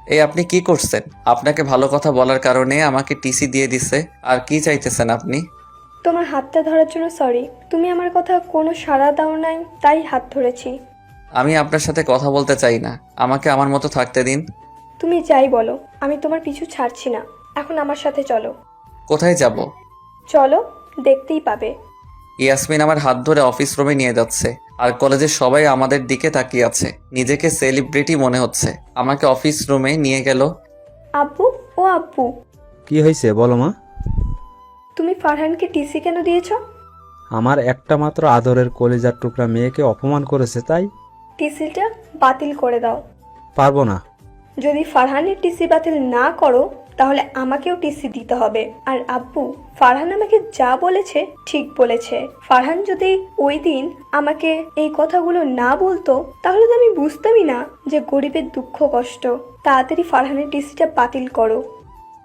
এই আপনি কি করছেন? আপনাকে ভালো কথা বলার কারণে আমাকে টিসি দিয়ে দিছে, আর কি চাইতেছেন আপনি? তোমার হাতটা ধরার জন্য সরি। তুমি আমার কথা কোনো সাড়া দাও নাই, তাই হাত ধরেছি। আমি আপনার সাথে কথা বলতে চাই না, আমাকে আমার মতো থাকতে দিন। তুমি যাই বলো, আমি তোমার পিছু ছাড়ছি না। এখন আমার সাথে চলো। কোথায় যাব? চলো, দেখতেই পাবে। ইয়াসমিন আমার হাত ধরে অফিস রুমে নিয়ে যাচ্ছে, আর কলেজের সবাই আমাদের দিকে তাকিয়ে আছে। নিজেকে সেলিব্রিটি মনে হচ্ছে। আমাকে অফিস রুমে নিয়ে গেল। আব্বু, ও আব্বু, কি হয়েছে বলো মা? তুমি ফারহানকে টিসি কেন দিয়েছো? আমার একটা মাত্র আদরের কলিজার টুকরা মেয়েকে অপমান করেছে তাই। টিসিটা বাতিল করে দাও। পারবো না। যদি ফারহানের টিসি বাতিল না করো তাহলে আমাকেও টিসি দিতে হবে। আর আব্বু, ফারহান আমাকে যা বলেছে ঠিক বলেছে। ফারহান যদি ওই দিন আমাকে এই কথাগুলো না বলতো তাহলে তো আমি বুঝতামই না যে গরিবের দুঃখ কষ্ট। তাড়াতাড়ি ফারহানের টিসিটা বাতিল করো।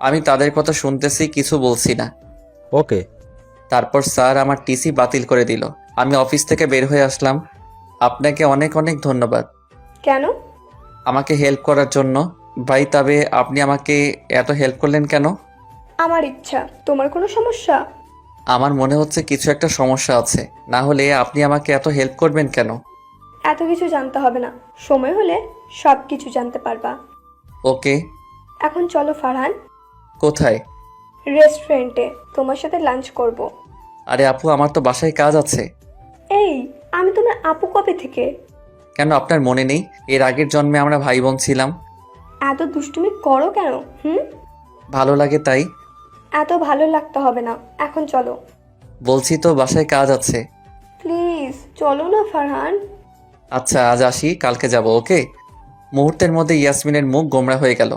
আমি তাদের কথা শুনতেছি, কিছু বলছি না। ওকে। তারপর স্যার আমার টিসি বাতিল করে দিল। আমি অফিস থেকে বের হয়ে আসলাম। আপনাকে অনেক অনেক ধন্যবাদ কেন? আমাকে হেল্প করার জন্য। ভাই তবে আপনি আমাকে এত হেল্প করলেন কেন? আমার ইচ্ছা। তোমার কোনো সমস্যা? আমার মনে হচ্ছে কিছু একটা সমস্যা আছে, না হলে আপনি আমাকে এত হেল্প করবেন কেন? এত কিছু জানতে হবে না, সময় হলে সব কিছু জানতে পারবা। ওকে। এখন চলো ফারহান। কোথায়? রেস্টুরেন্টে তোমার সাথে লাঞ্চ করব। আরে আপু, আমার তো বাসায় কাজ আছে। এই, আমি তোমার আপু কবে থেকে? কেন আপনার মনে নেই? এর আগের জন্মে আমরা ভাই বোন ছিলাম। এত দুষ্টুমি করো কেন? ভালো লাগে তাই। এত ভালো লাগতে হবে না, এখন চলো। বলছি তো বাসায় কাজ আছে। প্লিজ চলো না ফারহান। আচ্ছা আজ আসি, কালকে যাব। ওকে। মুহূর্তের মধ্যে ইয়াসমিনের মুখ গোমড়া হয়ে গেল।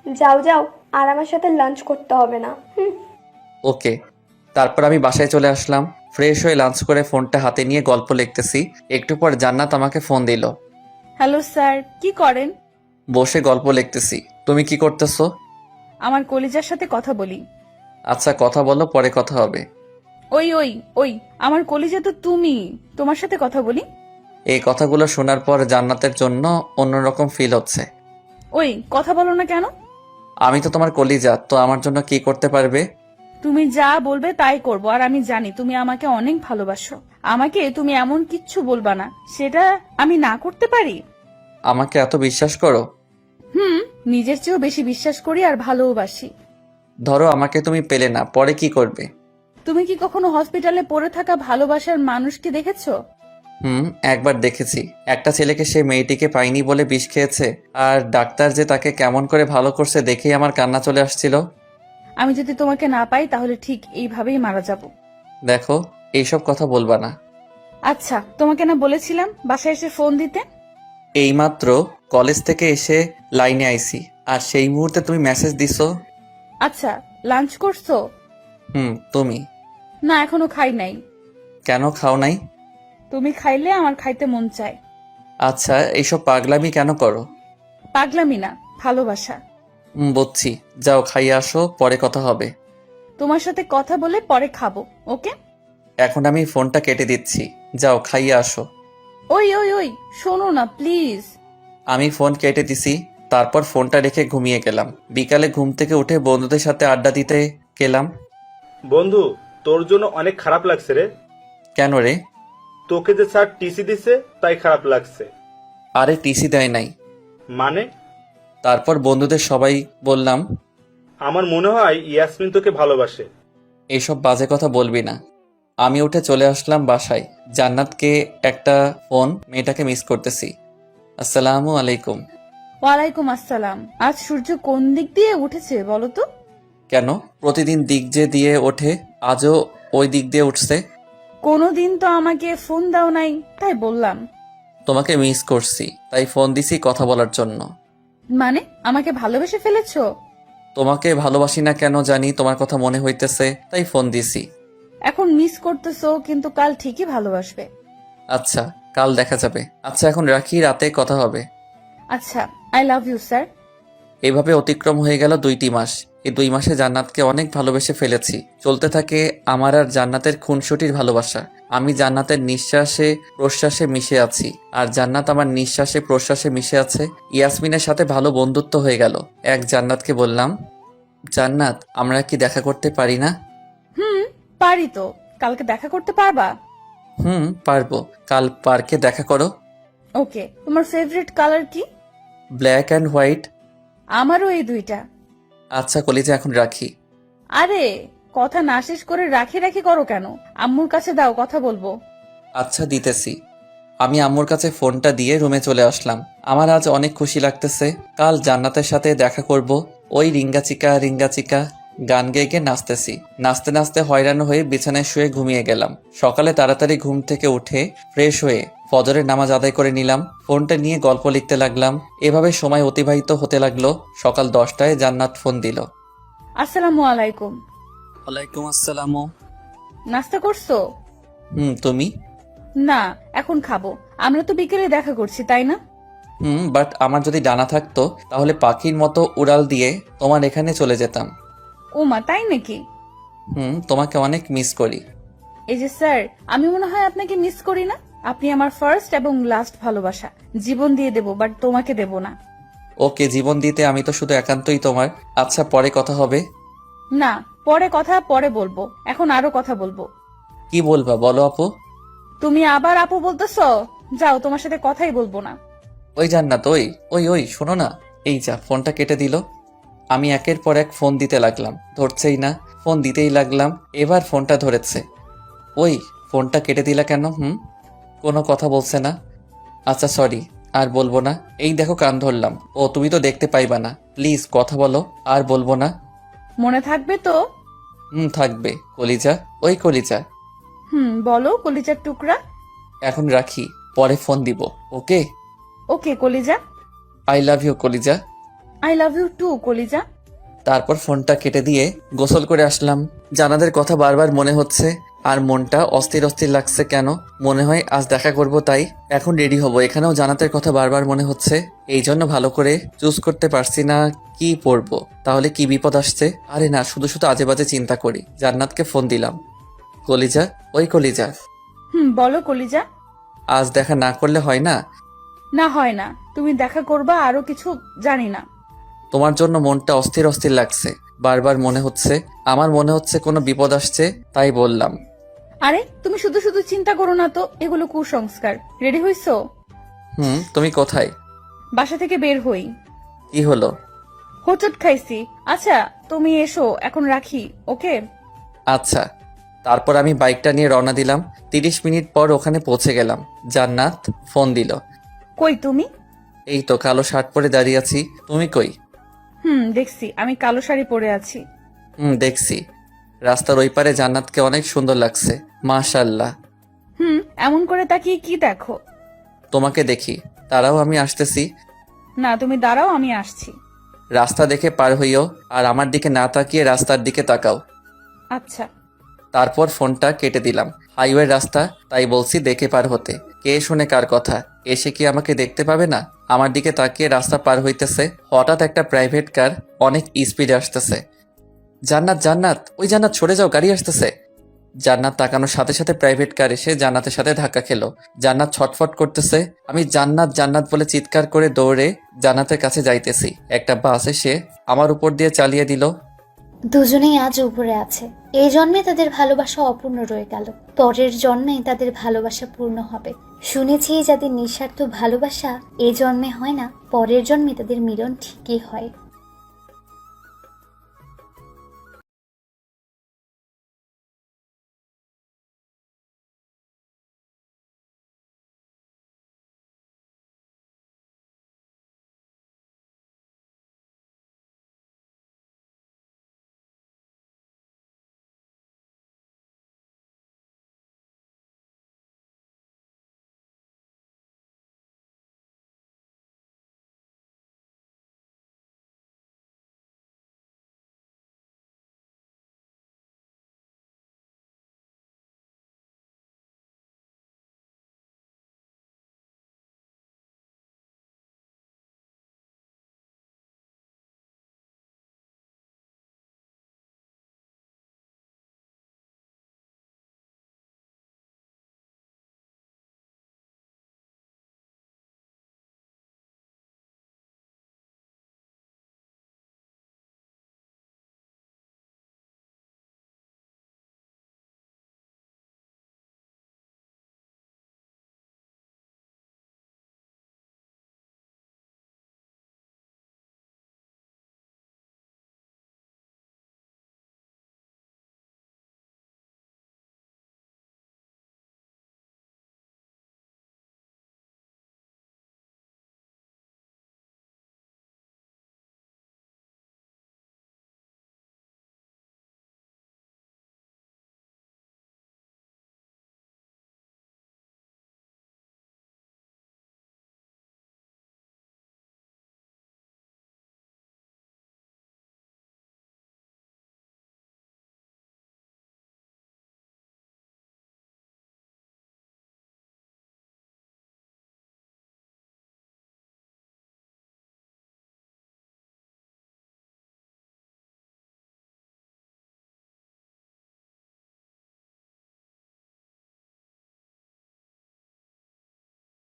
যাও যাও, আর আমার সাথে লাঞ্চ করতে হবে না। ওকে। তারপর আমি বাসায় চলে আসলাম। ফ্রেশ হয়ে লাঞ্চ করে ফোনটা হাতে নিয়ে গল্প লিখতেছি। একটু পর জান্নাত আমাকে ফোন দিল। হ্যালো স্যার, কি করেন? বসে গল্প লিখতেছি। তুমি কি করতেছো? আমার কলিজার সাথে কথা বলি। আচ্ছা কথা বলো, পরে কথা হবে। ওই ওই ওই, আমার কলিজা তো তুমি, তোমার সাথে কথা বলি। এই কথাগুলো শোনার পর জান্নাতের জন্য অন্যরকম ফিল হচ্ছে। ওই কথা বলো না কেন? আমি তো তোমার কলিজা, তো আমার জন্য কি করতে পারবে? তুমি যা বলবে তাই করব, আর আমি জানি তুমি আমাকে অনেক ভালোবাসো। আমাকে তুমি এমন কিচ্ছু বলবা না, সেটা আমি না করতে পারি? আমাকে এত বিশ্বাস করো? নিজের চেয়েও বেশি বিশ্বাস করি আর ভালোবাসি। ধরো আমাকে তুমি পেলে না, পরে কি করবে? তুমি কি কখনো হসপিটালে পড়ে থাকা ভালোবাসার মানুষকে দেখেছো? একবার দেখেছি। একটা ছেলেকে সে মেয়েটিকে পায়নি বলে বিষ খেয়েছে, আর ডাক্তার যে তাকে কেমন করে ভালো করছে দেখেই আমার কান্না চলে আসছিল। আমি যদি তোমাকে না পাই তাহলে ঠিক এইভাবেই মারা যাব। দেখো, এইসব কথা বলবা না। আচ্ছা, তোমাকে না বলেছিলাম বাসায় এসে ফোন দিতে? এইমাত্র কলেজ থেকে এসে লাইনে আইছি, আর সেই মুহূর্তে তুমি মেসেজ দিছো। আচ্ছা, লাঞ্চ করছো? তুমি? না, এখনো খাই নাই। কেন খাও নাই? তুমি খাইলে আমার খাইতে মন চায়। আচ্ছা, এইসব পাগলামি কেন করো? পাগলামি না, ভালোবাসা। বুঝছি, যাও খাইয়ে আসো, পরে কথা হবে। তোমার সাথে কথা বলে পরে খাবো, ওকে? এখন আমি ফোনটা কেটে দিচ্ছি, যাও খাইয়ে আসো। ওই ওই ওই, শোনো না প্লিজ। আমি ফোন কেটে দিছি, তারপর ফোনটা রেখে ঘুমিয়ে গেলাম। বিকালে ঘুম থেকে উঠে বন্ধুদের সাথে আড্ডা দিতে গেলাম। বন্ধু, তোর জন্য অনেক খারাপ লাগছে রে। কেন রে? তোকে যে স্যার টিসি দিছে তাই খারাপ লাগছে। আরে টিসি দেয় নাই। মানে? তারপর বন্ধুদের সবাই বললাম, আমার মনে হয় ইয়াসমিন তোকে ভালোবাসে। এইসব বাজে কথা বলবি না। আমি উঠে চলে আসলাম বাসায়। জান্নাতকে একটা ফোন, মেয়েটাকে মিস করতেছি। আসসালামু আলাইকুম। ওয়ালাইকুম আসসালাম। আজ সূর্য কোন দিক দিয়ে উঠেছে বলো তো? কেন? প্রতিদিন দিক যে দিয়ে ওঠে, আজও ওই দিক দিয়ে উঠছে। কোনোদিন তো আমাকে ফোন দাও নাই, তাই বললাম। তোমাকে মিস করছি, তাই ফোন দিছি কথা বলার জন্য। মানে আমাকে ভালোবেসে ফেলেছো? তোমাকে ভালোবাসি না কেন জানি, তোমার কথা মনে হইতেছে, তাই ফোন দিছি। এখন মিস করতেছো, কিন্তু কাল ঠিকই ভালোবাসবে। আচ্ছা, কাল দেখা যাবে। আচ্ছা এখন রাখি, রাতে কথা হবে। আচ্ছা, আই লাভ ইউ স্যার। এইভাবে অতিক্রম হয়ে গেল 2টি মাস। এই 2 মাসে জান্নাতকে অনেক ভালোবেসে ফেলেছি। চলতে থাকে আমার আর জান্নাতের খুনসুটির ভালোবাসা। আমি জান্নাতের নিঃশ্বাসে প্রশ্বাসে মিশে আছি, আর জান্নাত আমার নিঃশ্বাসে প্রশ্বাসে মিশে আছে। ইয়াসমিনের সাথে ভালো বন্ধুত্ব হয়ে গেল। এক জান্নাতকে বললাম, জান্নাত, আমরা কি দেখা করতে পারি না? পারি তো। কালকে দেখা করতে পারবা? পারবো। কাল পার্কে দেখা করো। ওকে। তোমার ফেভারিট কালার কি? Black and white. আমারও এই দুইটা। আচ্ছা কলিজা, এখন রাখি। আরে, কথা না শেষ করে রাখি রাখি করো কেন? আম্মুর কাছে দাও, কথা বলবো। আচ্ছা দিতেছি। আমি আম্মুর কাছে ফোনটা দিয়ে রুমে চলে আসলাম। আমার আজ অনেক খুশি লাগতেছে। কাল জান্নাতের সাথে দেখা করব। ওই রিঙ্গা চিকা গান গেয়ে গিয়ে নাচতেছি। নাচতে নাচতে হয়রান হয়ে বিছানায় শুয়ে ঘুমিয়ে গেলাম। সকালে তাড়াতাড়ি ঘুম থেকে উঠে ফ্রেশ হয়ে ফজরের নামাজ আদায় করে নিলাম। ফোনটা নিয়ে গল্প লিখতে লাগলাম। এভাবে সময় অতিবাহিত হতে লাগলো। সকাল 10টায় জান্নাত ফোন দিল। আসসালামু আলাইকুম। ওয়ালাইকুম আসসালাম। নাস্তা করছো? তুমি? না, এখন খাবো। আমরা তো বিকেলে দেখা করছি, তাই না? বাট আমার যদি ডানা থাকতো তাহলে পাখির মতো উড়াল দিয়ে তোমার এখানে চলে যেতাম। ওমা, তাই নাকি? তোমাকে অনেক মিস করি। এই যে স্যার, আমি মনে হয় আপনাকে মিস করি না। আপনি আমার ফার্স্ট এবং লাস্ট ভালোবাসা। জীবন দিয়ে দেব, বাট তোমাকে দেব না। ওকে, জীবন দিতে আমি তো শুধু একান্তই তোমার। আচ্ছা পরে কথা হবে। না, পরে বলবো। এখন আরো কথা বলবো। কি বলবা বলো আপু? তুমি আবার আপু বলতেছো? যাও, তোমার সাথে কথাই বলবো না। ওই জান্নাত, ওই শোনো না। এই যা, ফোনটা কেটে দিল। আমি একের পর এক ফোন দিতে লাগলাম, ধরছেই না। ফোন দিতেই লাগলাম, এবার ফোনটা ধরেছে। ওই, ফোনটা কেটে দিলা কেন? কোনো কথা বলছে না। আচ্ছা সরি, আর বলবো না। এই দেখো কান ধরলাম। ও তুমি তো দেখতে পাইবা না, প্লিজ কথা বলো। আর বলবো না। মনে থাকবে তো? থাকবে কলিজা, ওই কলিজা। বলো কলিজার টুকরা। এখন রাখি, পরে ফোন দিব। ওকে? ওকে কলিজা। আই লাভ ইউ কলিজা। আই লাভ ইউ টু কলিজা। তারপর ফোনটা কেটে দিয়ে গোসল করে আসলাম। জানাদের কথা বারবার মনে হচ্ছে, আর মনটা অস্থির অস্থির লাগছে। কেন? মনে হয় আজ দেখা করব, তাই এখন রেডি হব। এখানেও জানাতের কথা বারবার মনে হচ্ছে, এই জন্য ভালো করে চুজ করতে পারছি না কি পরবো। তাহলে কি বিপদ আসছে? আরে না, শুধু শুধু আজে বাজে চিন্তা করি। জান্নাতকে ফোন দিলাম। কলিজা, ওই কলিজা। বলো কলিজা। আজ দেখা না করলে হয় না? না, হয় না। তুমি দেখা করবা, আরো কিছু জানি না। তোমার জন্য মনটা অস্থির অস্থির লাগছে। বারবার মনে হচ্ছে, আমার মনে হচ্ছে কোনো বিপদ আসছে, তাই বললাম। আরে তুমি শুধু শুধু চিন্তা করো না তো, এগুলো কুসংস্কার। রেডি হইছো? তুমি কোথায়? বাসা থেকে বের হই। কি হলো? হোঁচট খাইছি। আচ্ছা তুমি এসো, এখন রাখি। ওকে? আচ্ছা। তারপর আমি বাইকটা নিয়ে রওনা দিলাম। 30 মিনিট পর ওখানে পৌঁছে গেলাম। জান্নাত ফোন দিল। কই তুমি? এই তো কালো শার্ট পরে দাঁড়িয়ে আছি। তুমি কই? দেখছি, আমি কালো শাড়ি পরে আছি। দেখছি। রাস্তার ওই পারে জান্নাতকে অনেক সুন্দর লাগছে, মাশাআল্লাহ। এমন করে তাকিয়ে কি দেখো? তোমাকে দেখি। তারাও আমি আসতেছি। না, তুমি দাঁড়াও, আমি আসছি। রাস্তা দেখে পার হইও, আর আমার দিকে না তাকিয়ে রাস্তার দিকে তাকাও। আচ্ছা। তারপর ফোনটা কেটে দিলাম। হাইওয়ে রাস্তা, তাই বলছি দেখে পার হতে। কে শুনে কার কথা? এসে কি আমাকে দেখতে পাবে না? আমার দিকে তাকিয়ে রাস্তা পার হইতেছে। হঠাৎ একটা প্রাইভেট কার অনেক স্পিডে আসতেছে। জান্নাত, ওই জান্নাত সরে যাও, গাড়ি আসতেছে। জান্নাত তাকানোর সাথে সাথে প্রাইভেট কার এসে জান্নাতের সাথে ধাক্কা খেলো। জান্নাত ছটফট করতেছে। আমি জান্নাত বলে চিৎকার করে দৌড়ে জান্নাতের কাছে যাইতেছি। একটা বাস এসে আমার উপর দিয়ে চালিয়ে দিল। দুজনেই আজ উপরে আছে। এই জন্মে তাদের ভালোবাসা অপূর্ণ রয়ে গেল, পরের জন্মে তাদের ভালোবাসা পূর্ণ হবে। শুনেছি যাদের নিঃস্বার্থ ভালোবাসা এই জন্মে হয় না, পরের জন্মে তাদের মিলন ঠিকই হয়।